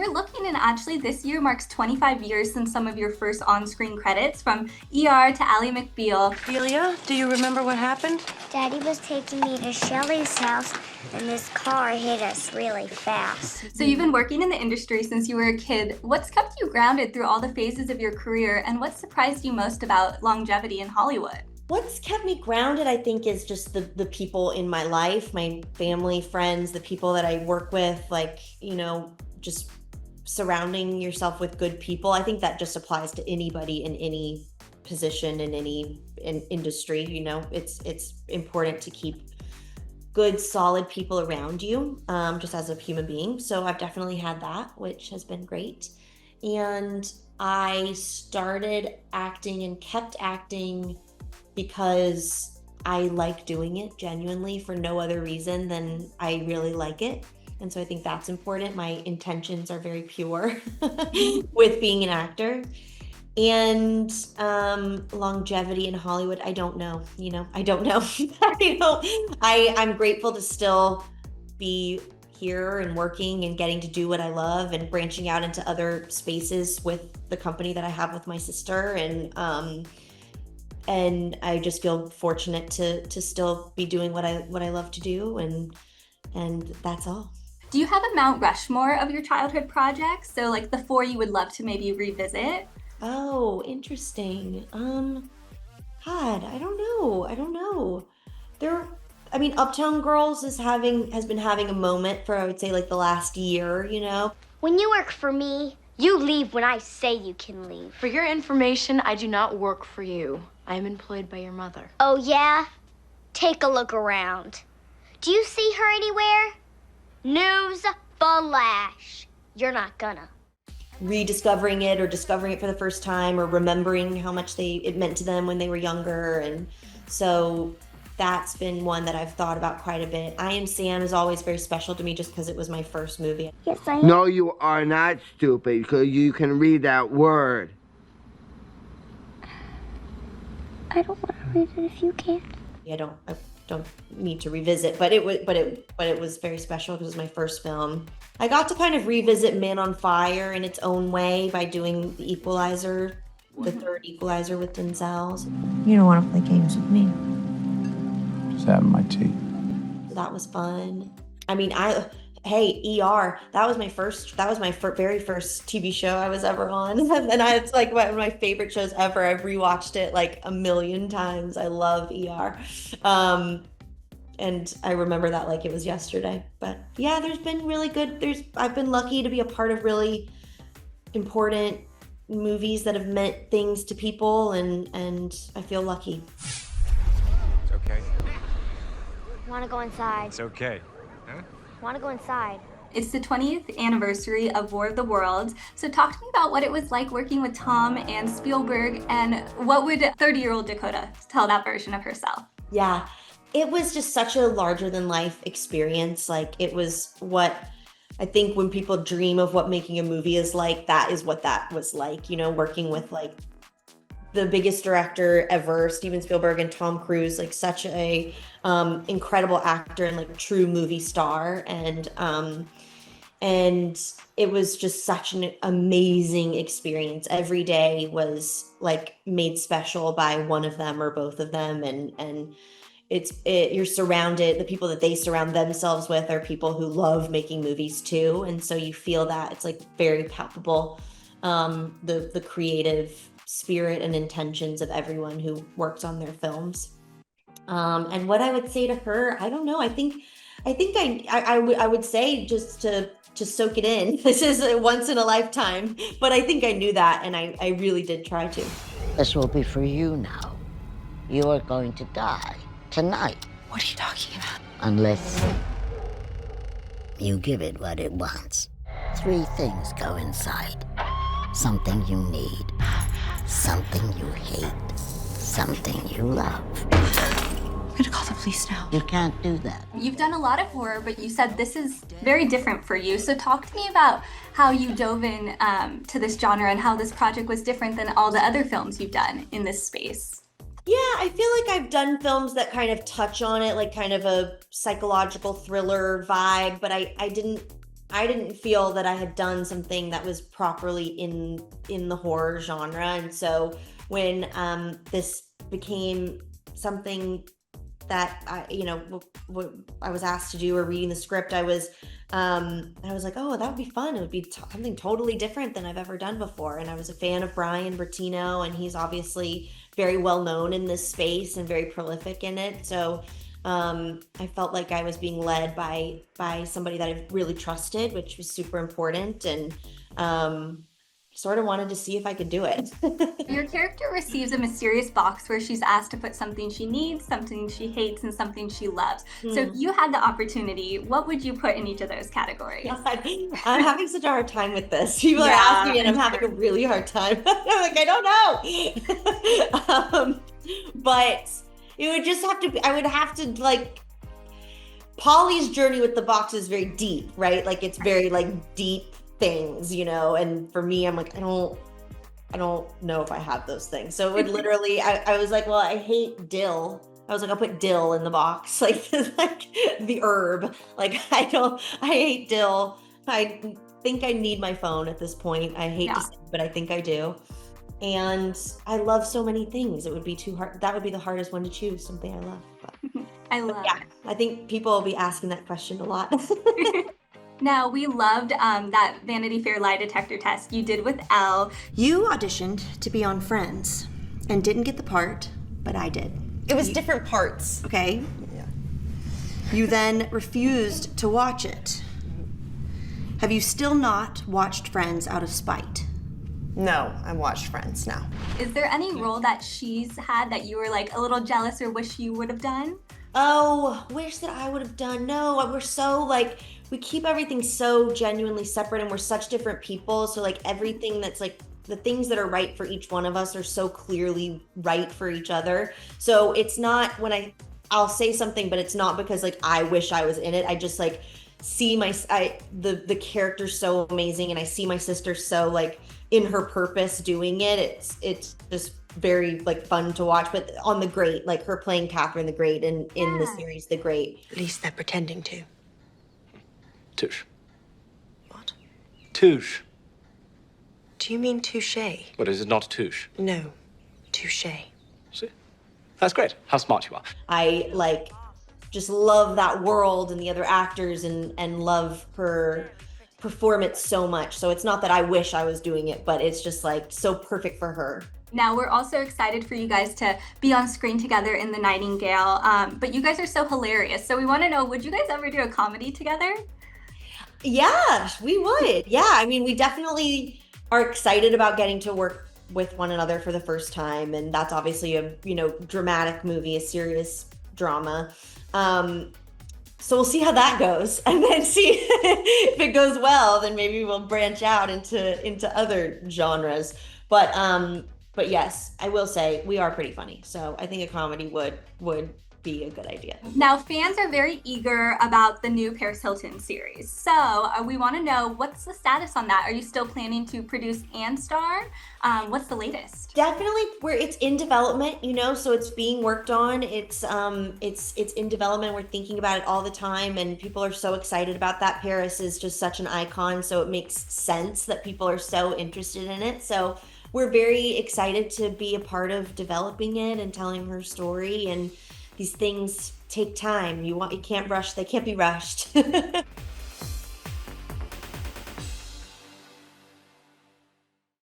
were looking, and actually this year marks 25 years since some of your first on-screen credits, from ER to Ally McBeal. Delia, do you remember what happened? Daddy was taking me to Shelly's house, and this car hit us really fast. So you've been working in the industry since you were a kid. What's kept you grounded through all the phases of your career, and what surprised you most about longevity in Hollywood? What's kept me grounded, I think, is just the people in my life, my family, friends, the people that I work with, like, you know, just surrounding yourself with good people. I think that just applies to anybody in any position, in any industry. You know, it's important to keep good, solid people around you, just as a human being. So I've definitely had that, which has been great. And I started acting and kept acting because I like doing it genuinely for no other reason than I really like it. And so I think that's important. My intentions are very pure with being an actor. And longevity in Hollywood, I don't know, I don't know. I'm grateful to still be here and working and getting to do what I love and branching out into other spaces with the company that I have with my sister. And I just feel fortunate to still be doing what I love to do, and that's all. Do you have a Mount Rushmore of your childhood projects? So like the 4 you would love to maybe revisit? Oh, interesting. God, I don't know. Uptown Girls has been having a moment for, I would say, like the last year, you know? When you work for me, you leave when I say you can leave. For your information, I do not work for you. I am employed by your mother. Oh, yeah? Take a look around. Do you see her anywhere? News flash. You're not gonna. Rediscovering it or discovering it for the first time or remembering how much it meant to them when they were younger. And so that's been one that I've thought about quite a bit. I Am Sam is always very special to me just because it was my first movie. Yes, I am. No, you are not stupid, because you can read that word. I don't want to read it if you can't. I don't need to revisit, but it was very special because it was my first film. I got to kind of revisit Man on Fire in its own way by doing The Equalizer, the third Equalizer with Denzel. You don't want to play games with me. Just having my tea. So that was fun. I mean, ER, that was my very first TV show I was ever on. And it's like one of my favorite shows ever. I've rewatched it like a million times. I love ER. And I remember that like it was yesterday. But yeah, there's been really good, I've been lucky to be a part of really important movies that have meant things to people, and I feel lucky. It's okay. Want to go inside. It's okay. Huh? Want to go inside. It's the 20th anniversary of War of the Worlds. So talk to me about what it was like working with Tom and Spielberg, and what would 30-year-old Dakota tell that version of herself? Yeah, it was just such a larger than life experience. Like, it was what I think when people dream of what making a movie is like, that is what that was like, working with like the biggest director ever, Steven Spielberg, and Tom Cruise, like such a incredible actor and like true movie star. And it was just such an amazing experience. Every day was like made special by one of them or both of them. And you're surrounded, the people that they surround themselves with are people who love making movies too. And so you feel that it's like very palpable, the creative spirit and intentions of everyone who works on their films. And what I would say to her, I don't know. I think I would say just to soak it in. This is a once in a lifetime, but I think I knew that, and I really did try to. This will be for you now. You are going to die tonight. What are you talking about? Unless you give it what it wants. 3 things go inside. Something you need, something you hate, something you love. I'm gonna call the police now. You can't do that. You've done a lot of horror, but you said this is very different for you. So talk to me about how you dove in to this genre and how this project was different than all the other films you've done in this space. Yeah, I feel like I've done films that kind of touch on it, like kind of a psychological thriller vibe, but I didn't I didn't feel that I had done something that was properly in the horror genre. And so when this became something that I was asked to do, or reading the script, I was like, oh, that would be fun. It would be something totally different than I've ever done before. And I was a fan of Brian Bertino, and he's obviously very well known in this space and very prolific in it. So I felt like I was being led by somebody that I really trusted, which was super important, and sort of wanted to see if I could do it. Your character receives a mysterious box where she's asked to put something she needs, something she hates, and something she loves. So if you had the opportunity, what would you put in each of those categories? I'm having such a hard time with this. People are asking me, and I'm having a really hard time. I'm like, I don't know. But it would just have to be, I would have to, like, Polly's journey with the box is very deep, right? Like, it's very, like, deep things, and for me, I'm like, I don't know if I have those things. So it would literally, I was like, well, I hate dill. I was like, I'll put dill in the box, like the herb. Like, I hate dill. I think I need my phone at this point. I hate to say it, but I think I do. And I love so many things. It would be too hard. That would be the hardest one to choose, something I love. But, I love it. I think people will be asking that question a lot. Now, we loved that Vanity Fair lie detector test you did with Elle. You auditioned to be on Friends and didn't get the part, but I did. It was different parts. Okay. Yeah. You then refused to watch it. Have you still not watched Friends out of spite? No, I watched Friends now. Is there any role that she's had that you were like a little jealous or wish you would have done? Oh, wish that I would have done. No, we're so we keep everything so genuinely separate, and we're such different people. So like everything that's like the things that are right for each one of us are so clearly right for each other. So it's not when I'll say something, but it's not because like I wish I was in it. I just like see the character's so amazing, and I see my sister so like in her purpose doing it. It's just very like fun to watch. But on The Great, like her playing Catherine the Great in the series The Great. At least they're pretending to. Touche. What? Touche. Do you mean touche? What is it, not touche? No, touche. See? That's great. How smart you are. I like just love that world and the other actors and love her performance so much. So it's not that I wish I was doing it, but it's just like so perfect for her. Now, we're also excited for you guys to be on screen together in The Nightingale, but you guys are so hilarious. So we want to know, would you guys ever do a comedy together? Yeah, we would. Yeah, I mean, we definitely are excited about getting to work with one another for the first time, and that's obviously a dramatic movie, a serious drama. So we'll see how that goes, and then see if it goes well. Then maybe we'll branch out into other genres. But yes, I will say we are pretty funny, so I think a comedy would be a good idea. Now, fans are very eager about the new Paris Hilton series. So we want to know, what's the status on that? Are you still planning to produce and star? What's the latest? Definitely, it's in development, so it's being worked on. It's in development. We're thinking about it all the time, and people are so excited about that. Paris is just such an icon, so it makes sense that people are so interested in it. So we're very excited to be a part of developing it and telling her story. And these things take time. You can't rush. They can't be rushed.